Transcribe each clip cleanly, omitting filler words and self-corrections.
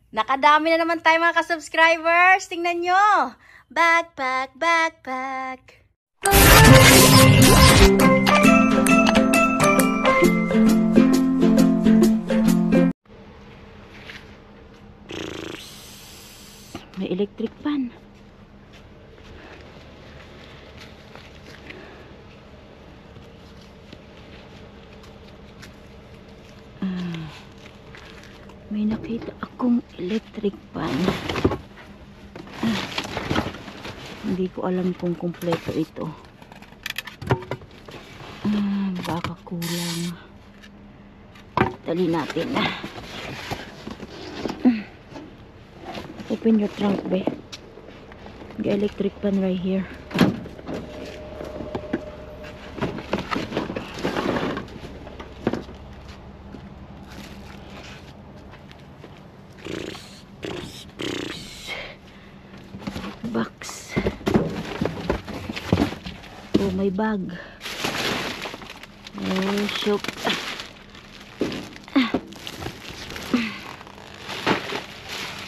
Nakadami na naman tayo mga ka-subscribers. Tingnan nyo. Backpack, backpack. May electric fan. May nakita akong electric fan. Hindi ko alam kung kumpleto ito. Baka kulang. Dali natin. Open your trunk, be. The electric fan right here. Box. Oh, may bag. Oh, shoot.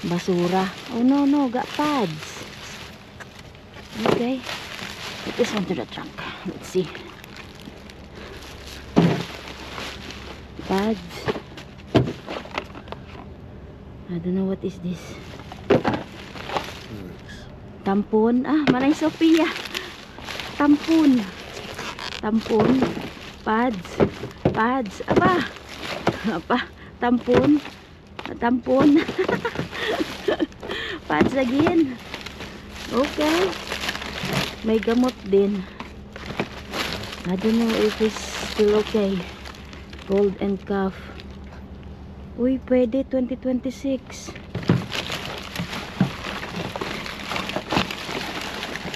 Basura. Oh, no, got pads. Okay. Put this one to the trunk. Let's see. Pads. I don't know what is this. Tampon. Manay Sophia. Tampon. Pads. Apa. Tampon. Pads again. Okay. May gamot din. I don't know if it's still okay. Cold and cough. Uy, pwede 2026.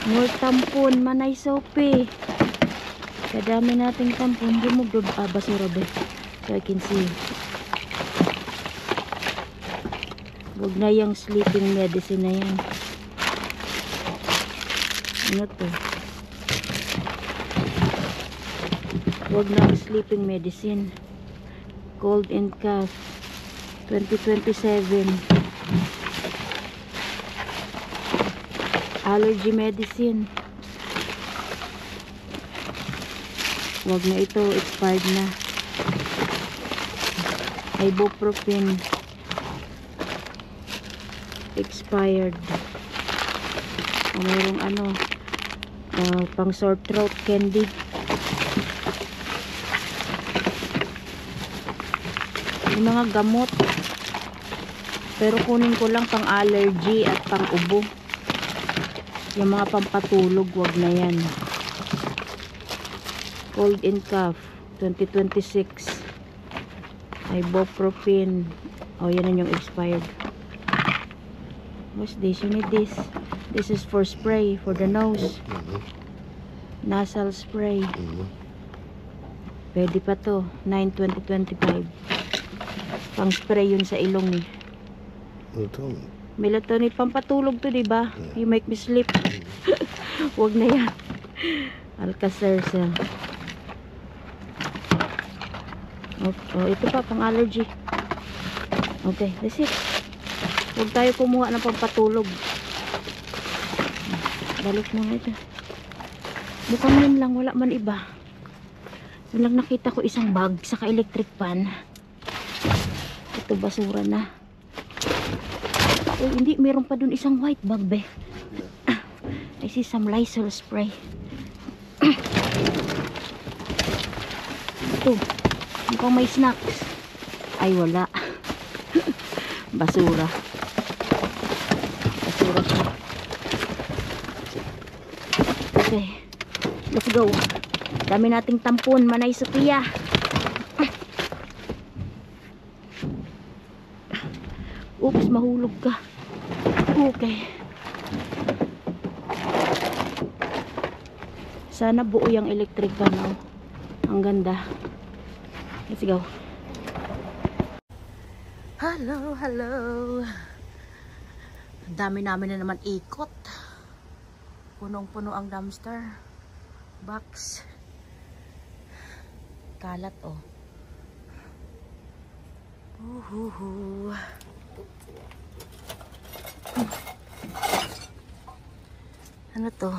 More tampon, Manay Sophie. Kadami nating tampon. Hindi mo basura ba? So I can see. Huwag na yung sleeping medicine na yan. Ano to? Huwag na yung sleeping medicine. Cold and cough. 2027. Allergy medicine. Wag na ito, expired na. Ibuprofen. Expired. Mayroong pang sore throat candy. Yung mga gamot. Pero kunin ko lang pang allergy at pang ubo. Yung mga pampatulog, wag na yan. Cold and cough 2026. Ibuprofen. Oh, yan yung expired. What's this? You need this. This is for spray for the nose. Nasal spray. Pwede pa to. 9/20/25. Pang spray yun sa ilong eh. Melatonin, pampatulog to, diba? You make me sleep. Wag na yan. Alka-Seltzer siya. Oh, ito pa, pang allergy. Okay, that's it. Huwag tayo kumuha ng pampatulog. Balik mo nga ito. Mukhang yun lang, wala man iba. Yun lang nakita ko isang bag, saka electric fan. Ito basura na. Oh, hindi, meron pa dun isang white bag, be. I see some Lysol spray. Ito, mukhang may snacks. Ay, wala. Basura. Basura siya. Okay, let's go. Dami nating tampon, Manay Sophia. Oops, mahulog ka. Okay. Sana buo yung electric fan. Oh. Ang ganda. Let's go. Hello. Ang dami namin na naman ikot. Punong-puno ang dumpster. Box. Kalat, oh. Ano to?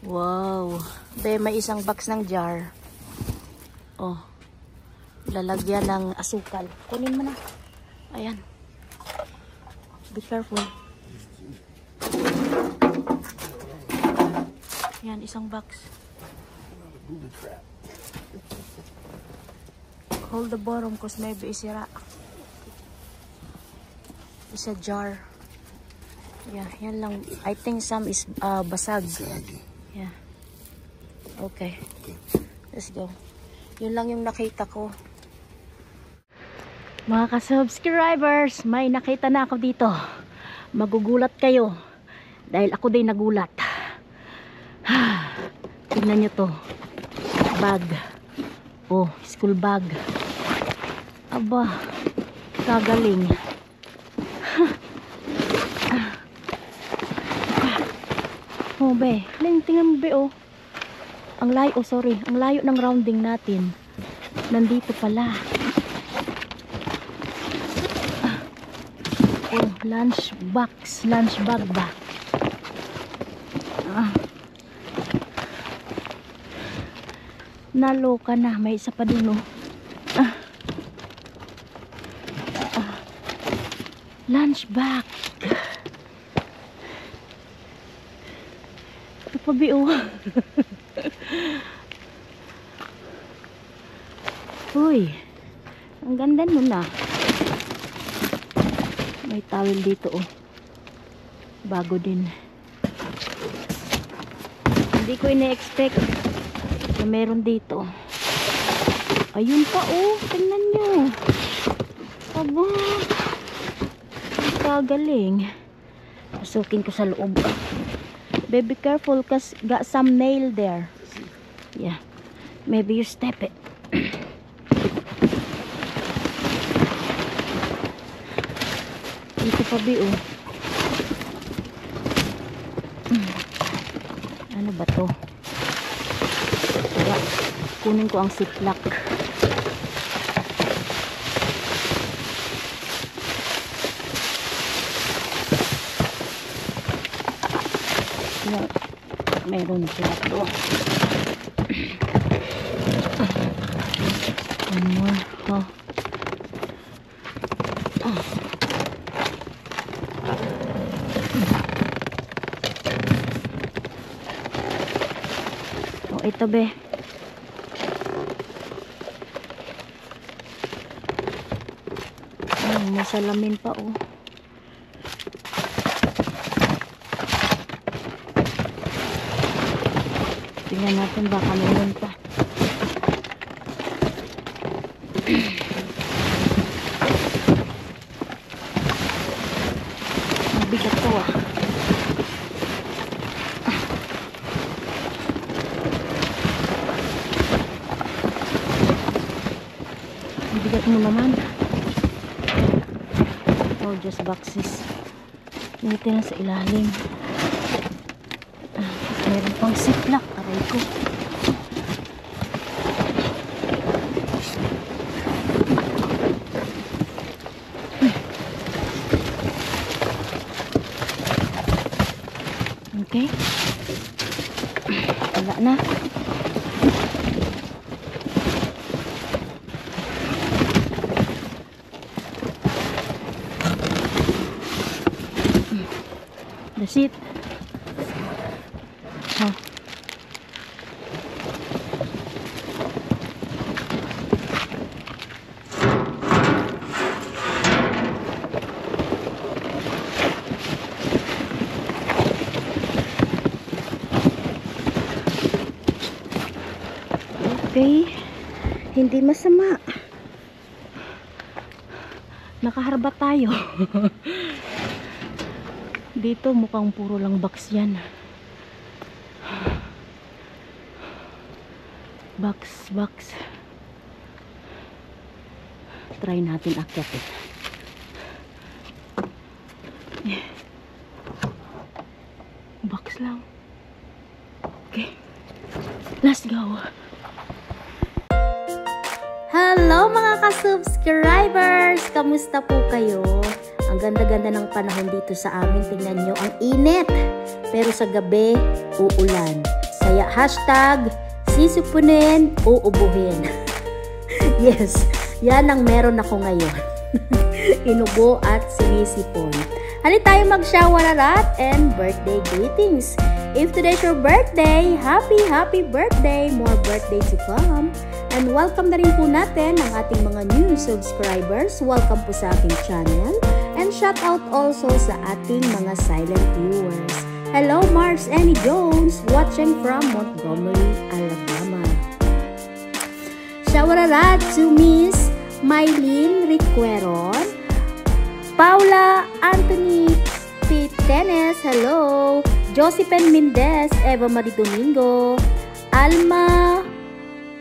Wow. Be, may isang box ng jar. Oh. Lalagyan ng asukal. Kunin mo na. Ayan. Be careful. Yan, isang box. Hold the bottom cause maybe isira. It's a jar. Yeah, yan lang. I think some is basag. Yeah. Okay. Let's go. Yun lang yung nakita ko. Mga ka-subscribers, may nakita na ako dito. Magugulat kayo. Dahil ako din nagulat. Tingnan nyo to. Bag. Oh, school bag. Aba, kagaling. Oh, be. Tingnan mo, be, oh. Ang layo, oh, sorry. Ang layo ng rounding natin. Nandito pala. Oh, lunch box. Lunch bag ba? Naloka na. May isa pa din, oh. Lunch bag. Ito pa, be, oh. Uy, ang ganda nun na. May towel dito, oh. Bago din. Hindi ko ina-expect na meron dito. Ayun pa, oh. Tingnan nyo. Aba, kagaling. Pasukin ko sa loob. Be careful cause got some nail there. Yeah, maybe you step it. Dito pa, be, oh. Ano ba to? Tara, kunin ko ang ziplock. Meron sila to. One more. Oh. Oh, ito, be. Oh, may salamin pa, oh. Tingnan natin baka meron pa. Mabigat to, ah. Mabigat mo naman. Oh, just boxes. Dito na sa ilalim. Meron pang ziplock. Aray ko. Okay. Wala na. That's it. Huh. Okay, hindi masama. Nakaharbat tayo. Dito mukhang puro lang box yan. Box. Try natin akyat eh. Box lang. Okay, let's go. Hello mga ka-subscribers! Kamusta po kayo? Ang ganda-ganda ng panahon dito sa amin. Tingnan nyo, ang init. Pero sa gabi, uulan. Kaya hashtag, sisipunin, uubuhin. Yes, yan ang meron ako ngayon. Inubo at sinisipon. Halika tayo mag-shawararat and birthday greetings. If today's your birthday, happy birthday! More birthday to come. And welcome na rin po natin ang ating mga new subscribers. Welcome po sa aking channel. And shout out also sa ating mga silent viewers. Hello, Mars Annie Jones, watching from Montgomery, Alabama. Shawararat to Miss Mylene Riqueron, Paula Anthony Pitenes, hello. Josephine Mendez, Eva Marie Domingo, Alma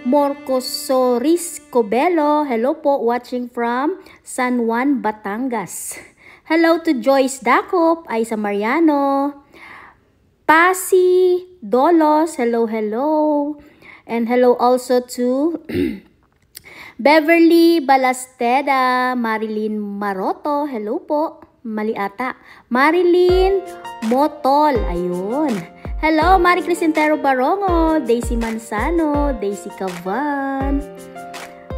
Morcosoris Cobelo, hello po, watching from San Juan, Batangas. Hello to Joyce Dakop, Aisa Mariano, Pasi Dolos, hello. And hello also to Beverly Balasteda, Marilyn Maroto, hello po, mali ata, Marilyn Motol, ayun. Hello, Mari Crisentero Barongo, Daisy Manzano, Daisy Cavan,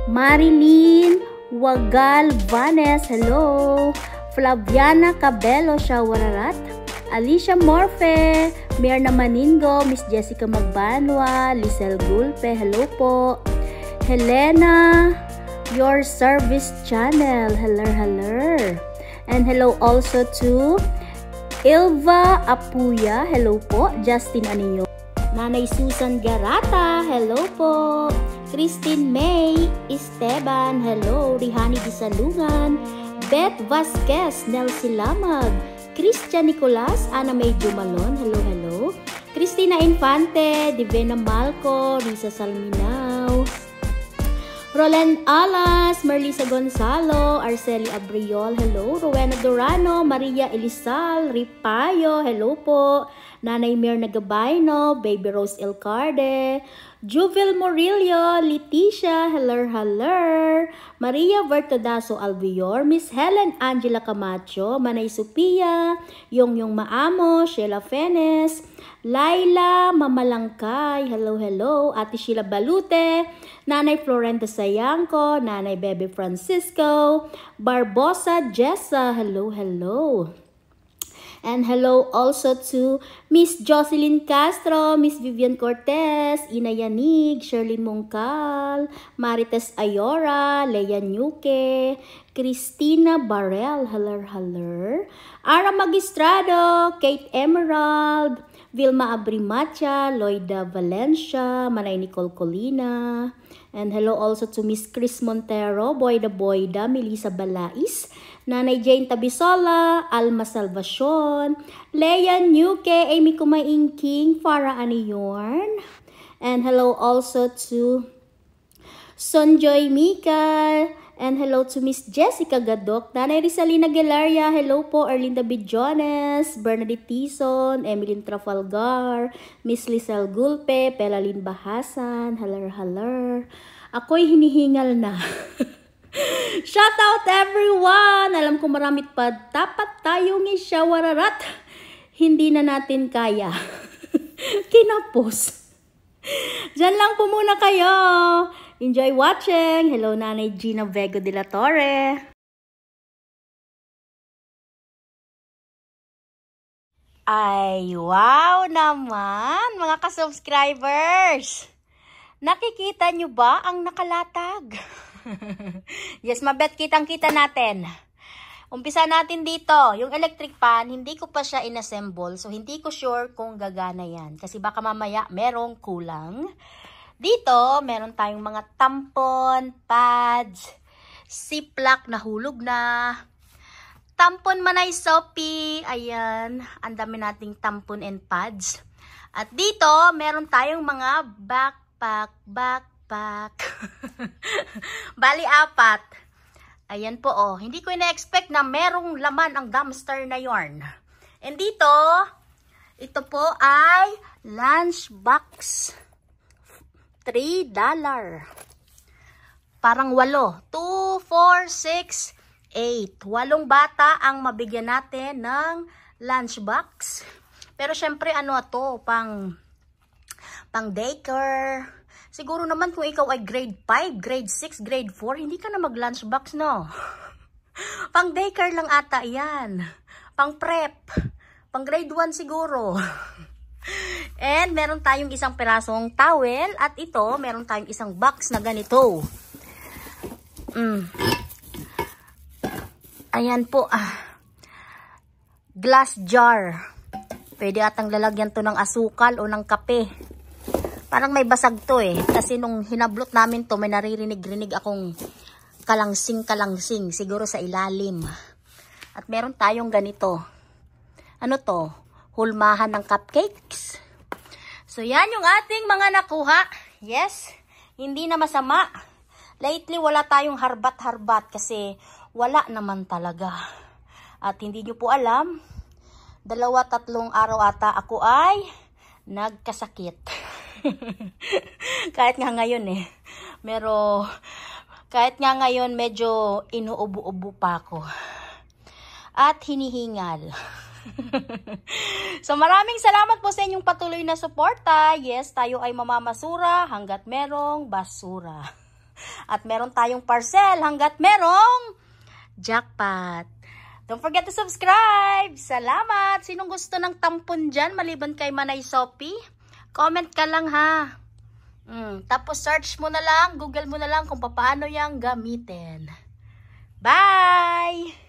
Marilyn Wagal Vanes, hello. Flaviana Cabello, Shawararat, Alicia Morfe, Mirna Maningo, Miss Jessica Magbanwa, Lisel Gulpe, hello po. Helena, your service channel, hello. And hello also to Ilva Apuya, hello po. Justin Anillo, Nanay Susan Garata, hello po. Christine May Esteban, hello. Rihani Disalungan, Beth Vasquez, Nelsie Lamag, Christian Nicolas, Ana May Jumalon, hello. Cristina Infante, Divina Malco, Risa Salminao, Roland Alas, Merlisa Gonzalo, Arceli Abriol, hello. Rowena Durano, Maria Elizal, Ripayo, hello po. Nanay Mirna Gabayno, Baby Rose Elcarde, Juvel Morillo, Leticia, hello. Maria Vertodaso Albior, Miss Helen Angela Camacho, Manay Sophia, Yongyong Maamo, Sheila Fenes, Laila Mamalangkay, hello. Ate Sheila Balute, Nanay Florenta Sayangko, Nanay Bebe Francisco, Barbosa Jessa, hello. And hello also to Miss Jocelyn Castro, Miss Vivian Cortez, Ina Yanig, Sherlyn Mongcal, Marites Ayora, Leia Nyuke, Christina Barrel, hello. Ara Magistrado, Kate Emerald, Vilma Abrimacha, Loida Valencia, Manay Nicole Colina. And hello also to Miss Chris Montero, Boyda, Melissa Balais, Nanay Jane Tabisola, Alma Salvacion, Leia Nyuke, Amy Kumaingking, Farah Aniyorn. And hello also to Sonjoy Mika. And hello to Miss Jessica Gadok, Nanay Rizalina Galaria, hello po. Erlinda Bidjones, Bernadette Tison, Emeline Trafalgar, Miss Lisel Gulpe, Pelalyn Bahasan, hello. Ako'y hinihingal na. Shout out everyone! Alam ko maramit pa dapat tayong i-shawararat. Hindi na natin kaya. Kinapos. Diyan lang po muna kayo. Enjoy watching. Hello, Nanay Gina Vego de la Torre. Ay, wow naman, mga ka-subscribers. Nakikita nyo ba ang nakalatag? Yes, mabet kitang-kita natin. Umpisa natin dito. Yung electric fan, hindi ko pa siya inassemble. So, hindi ko sure kung gagana yan. Kasi baka mamaya merong kulang. Dito, meron tayong mga tampon, pads, ziplock na hulog na, tampon Manay Sophie, ayan, ang dami nating tampon and pads. At dito, meron tayong mga backpack. Bali, 4. Ayan po, oh. Hindi ko ina-expect na merong laman ang dumpster na yarn. And dito, ito po ay lunchbox. $3. Parang 8. 2, 4, 6, 8. 8 bata ang mabigyan natin ng lunchbox. Pero syempre ano to, pang daycare. Siguro naman kung ikaw ay grade 5, grade 6, grade 4, hindi ka na mag-lunchbox, no? Pang daycare lang ata yan. Pang prep. Pang grade 1 siguro. And meron tayong isang pirasong towel. At ito, meron tayong isang box na ganito. Ayan po. Glass jar. Pwede atang lalagyan to ng asukal o ng kape. Parang may basag to eh. Kasi nung hinablot namin to, may naririnig-rinig akong kalangsing-kalangsing. Siguro sa ilalim. At meron tayong ganito. Ano to? Hulmahan ng cupcakes. So yan yung ating mga nakuha. Yes, hindi na masama. Lately wala tayong harbat-harbat kasi wala naman talaga. At hindi nyo po alam, 2-3 araw ata ako ay nagkasakit. Kahit nga ngayon kahit nga ngayon medyo inuubo-ubo pa ako. At hinihingal. So maraming salamat po sa inyong patuloy na suporta. Yes, tayo ay mamamasura hanggat merong basura. At meron tayong parcel hanggat merong jackpot. Don't forget to subscribe. Salamat. Sinong gusto ng tampon dyan maliban kay Manay Sophie? Comment ka lang ha. Tapos search mo na lang, Google mo na lang kung paano yang gamitin. Bye!